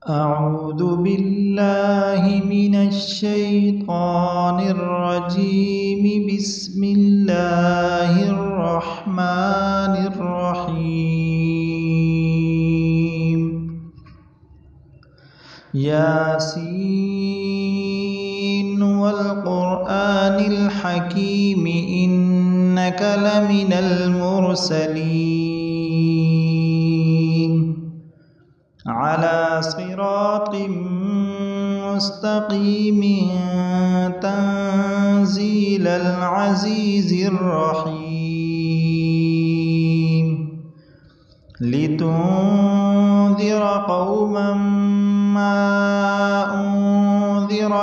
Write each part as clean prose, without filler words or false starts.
أعوذ بالله من الشيطان الرجيم. بسم الله الرحمن الرحيم. ياسين والقرآن الحكيم إنك لمن المرسلين على صراط مستقيم تنزيل العزيز الرحيم لتنذر قوما ما أنذر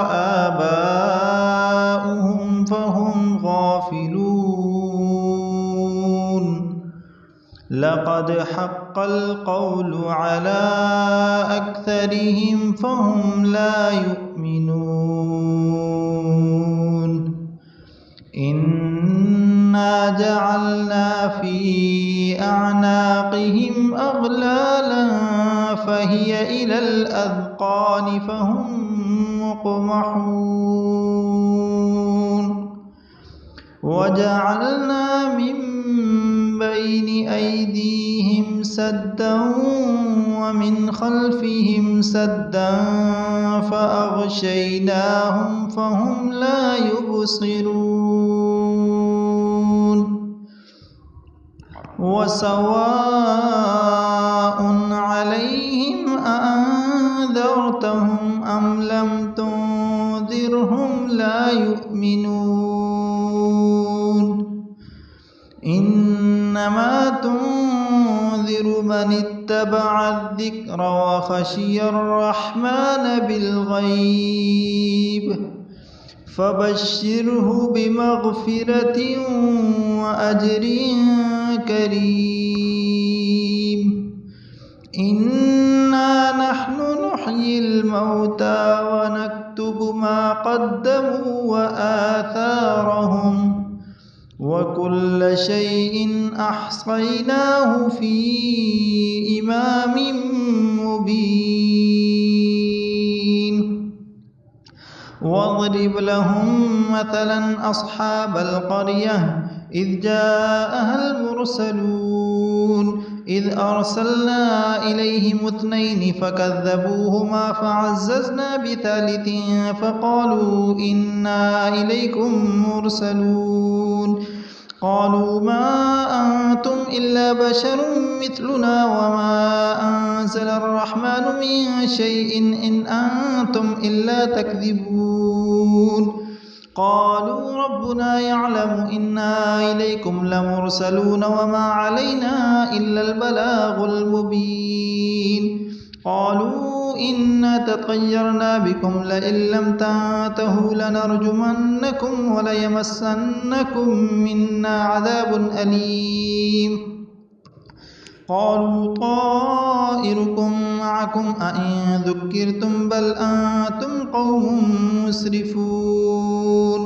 آباؤهم فهم غافلون لقد حق القول على أكثرهم فهم لا يؤمنون إنا جعلنا في أعناقهم أغلالا فهي إلى الأذقان فهم مقمحون وجعلنا من بين أيديهم سدا ومن خلفهم سدا فأغشيناهم فهم لا يبصرون وسواء عليهم أأنذرتهم أم لم تنذرهم لا يؤمنون إنما تنذر من اتبع الذكر وخشي الرحمن بالغيب فبشره بمغفرة وأجر كريم. إنا نحن نحيي الموتى ونكتب ما قدموا وآثارهم وكل شيء أحصيناه في إمام مبين. واضرب لهم مثلا أصحاب القرية إذ جاءها المرسلون إذ أرسلنا إليهم 2 فكذبوهما فعززنا بثالث فقالوا إنا إليكم مرسلون قالوا ما أنتم إلا بشر مثلنا وما أنزل الرحمن من شيء إن أنتم إلا تكذبون قالوا ربنا يعلم إنا إليكم لمرسلون وما علينا إلا البلاغ المبين. قالوا إنا تطيرنا بكم لئن لم تنتهوا لنرجمنكم وليمسنكم منا عذاب أليم. قالوا طائركم معكم أئن ذكرتم بل أنتم قوم مسرفون.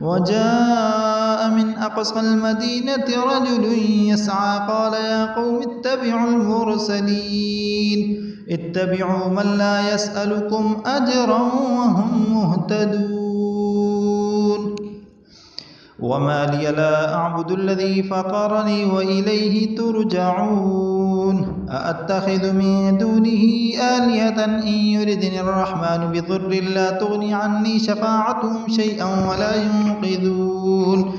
وجاء من أقصى المدينة رجل يسعى قال يا قوم اتبعوا المرسلين اتبعوا من لا يسألكم أجرا وهم مهتدون. وما لي لا أعبد الذي فطرني وإليه ترجعون أأتخذ من دونه آلهة إن يردني الرحمن بضر لا تغني عني شفاعتهم شيئا ولا ينقذون.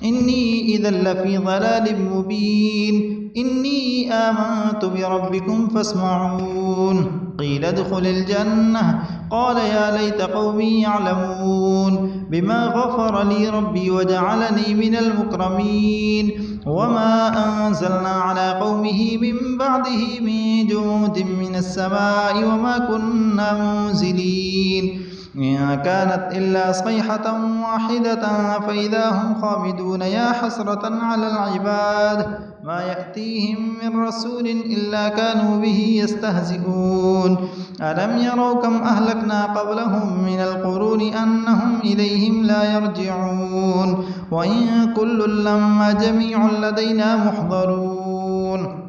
إني إذا لفي ضلال مبين. إني آمنت بربكم فاسمعون. قيل ادخل الجنة قال يا ليت قومي يعلمون بما غفر لي ربي وجعلني من المكرمين. وما أنزلنا على قومه من بعده من جند من السماء وما كنا منزلين إن كانت إلا صيحة واحدة فإذا هم خامدون. يا حسرة على العباد ما يأتيهم من رسول إلا كانوا به يستهزئون. ألم يروا كم أهلكنا قبلهم من القرون أنهم إليهم لا يرجعون. وإن كل لما جميع لدينا محضرون.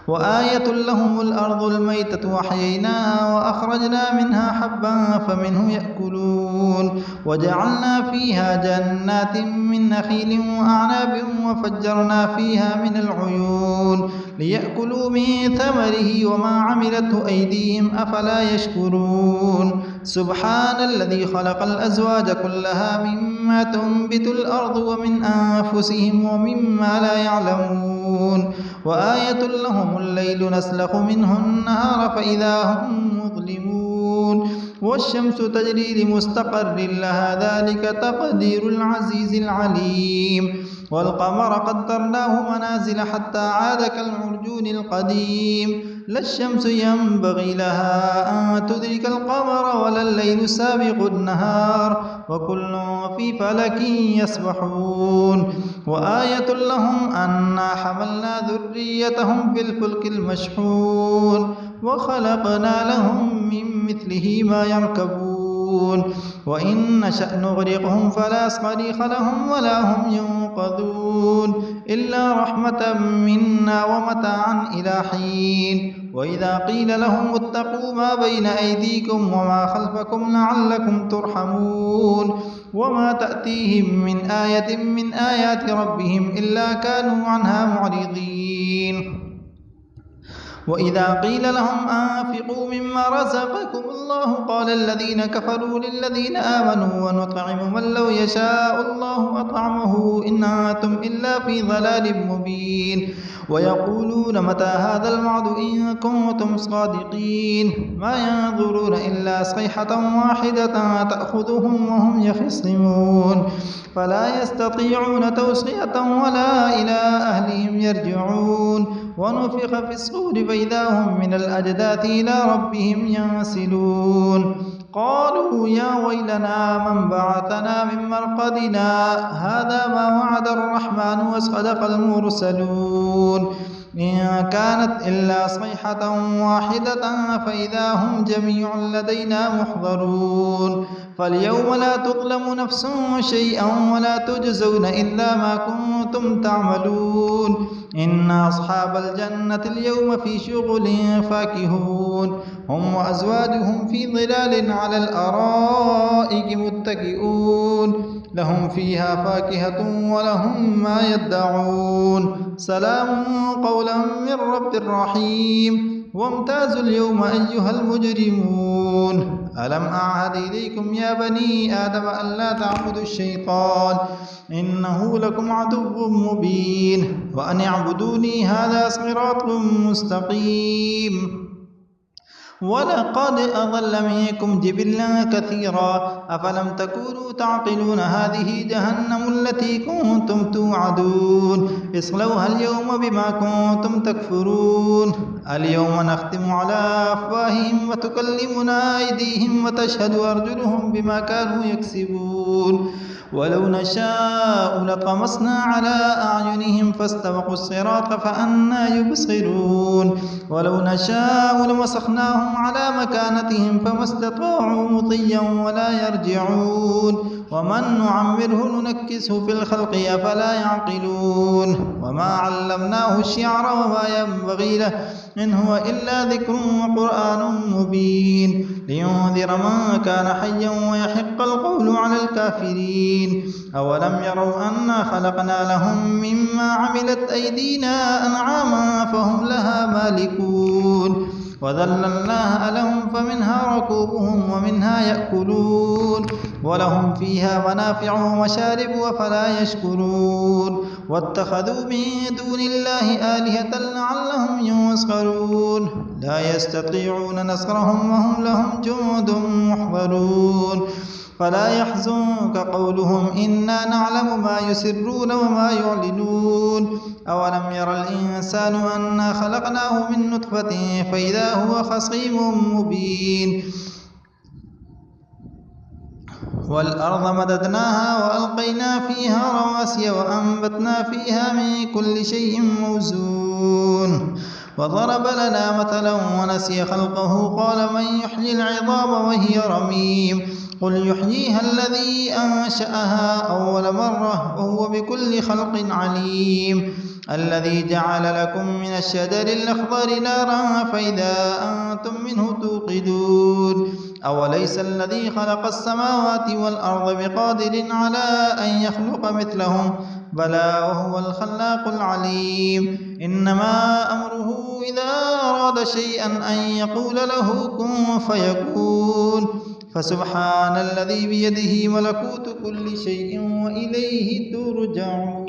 وآية لهم الأرض الميتة وأحييناها وأخرجنا منها حبا فمنه يأكلون وجعلنا فيها جنات من نخيل وأعناب وفجرنا فيها من العيون ليأكلوا من ثمره وما عملته أيديهم أفلا يشكرون سبحان الذي خلق الأزواج كلها مما تنبت الأرض ومن أنفسهم ومما لا يعلمون وآية لهم الليل نسلخ منه النهار فإذا هم مظلمون والشمس تجري لمستقر لها ذلك تقدير العزيز العليم والقمر قدرناه منازل حتى عاد كالعرجون القديم لا الشمس ينبغي لها أن تدرك القمر ولا الليل سابق النهار وكل في فلك يسبحون وآية لهم أنا حملنا ذريتهم في الفلك المشحون وخلقنا لهم من مثله ما يركبون وإن نشأ نغرقهم فلا صريخ لهم ولا هم ينقذون إلا رحمة منا ومتاعا إلى حين وإذا قيل لهم اتقوا ما بين أيديكم وما خلفكم لعلكم ترحمون وما تأتيهم من آية من آيات ربهم إلا كانوا عنها معرضين وإذا قيل لهم أنفقوا مما رزقكم الله قال الذين كفروا للذين آمنوا ونطعم من لو يشاء الله أطعمه إن أنتم إلا في ضلال مبين ويقولون متى هذا الوعد إن كنتم صادقين ما ينظرون إلا صيحة واحدة تأخذهم وهم يخصمون فلا يستطيعون توصية ولا إلى أهلهم يرجعون ونفخ في الصور فإذا هم من الأجداث إلى ربهم ينسلون قالوا يا ويلنا من بعثنا من مرقدنا هذا ما وعد الرحمن وصدق المرسلون إن كانت إلا صيحة واحدة فإذا هم جميع لدينا محضرون فاليوم لا تظلم نفس شيئا ولا تجزون إلا ما كنتم تعملون إن أصحاب الجنة اليوم في شغل فاكهون هم وأزواجهم في ظلال على الأرائك متكئون لهم فيها فاكهة ولهم ما يدعون سلام قولا من رب رحيم وامتازوا اليوم أيها المجرمون ألم أعهد إليكم يا بني آدم ألا تعبدوا الشيطان إنه لكم عدو مبين وأن اعبدوني هذا صراط مستقيم ولقد أضل منكم جبلا كثيرا أفلم تكونوا تعقلون هذه جهنم التي كنتم توعدون اصلوها اليوم بما كنتم تكفرون اليوم نختم على أفواههم وتكلمنا أيديهم وتشهد أرجلهم بما كانوا يكسبون ولو نشاء لطمسنا على أعينهم فاستبقوا الصراط فأنى يبصرون ولو نشاء لمسخناهم على مكانتهم فما استطاعوا مضيا ولا يرجعون ومن نعمره ننكسه في الخلق أفلا يعقلون وما علمناه الشعر وما ينبغي له إن هو إلا ذكر وقرآن مبين لينذر من كان حيا ويحق القول على الكافرين أولم يروا أنا خلقنا لهم مما عملت أيدينا أنعاما فهم لها مالكون وذللناها لهم فمنها ركوبهم ومنها يأكلون ولهم فيها منافع ومشارب وفلا يشكرون واتخذوا من دون الله آلهة لعلهم ينصرون لا يستطيعون نصرهم وهم لهم جند محضرون فلا يحزنك قولهم إنا نعلم ما يسرون وما يعلنون أولم ير الإنسان أنا خلقناه من نطفة فإذا هو خصيم مبين والأرض مددناها وألقينا فيها رواسي وأنبتنا فيها من كل شيء موزون وضرب لنا مثلا ونسي خلقه قال من يحيي العظام وهي رميم قل يحييها الذي أنشأها أول مرة وهو بكل خلق عليم الذي جعل لكم من الشجر الأخضر نارا فإذا أنتم منه توقدون أوليس الذي خلق السماوات والأرض بقادر على أن يخلق مثلهم بلى وهو الخلاق العليم إنما أمره إذا أراد شيئا أن يقول له كن فيكون فسبحان الذي بيده ملكوت كل شيء وإليه ترجعون.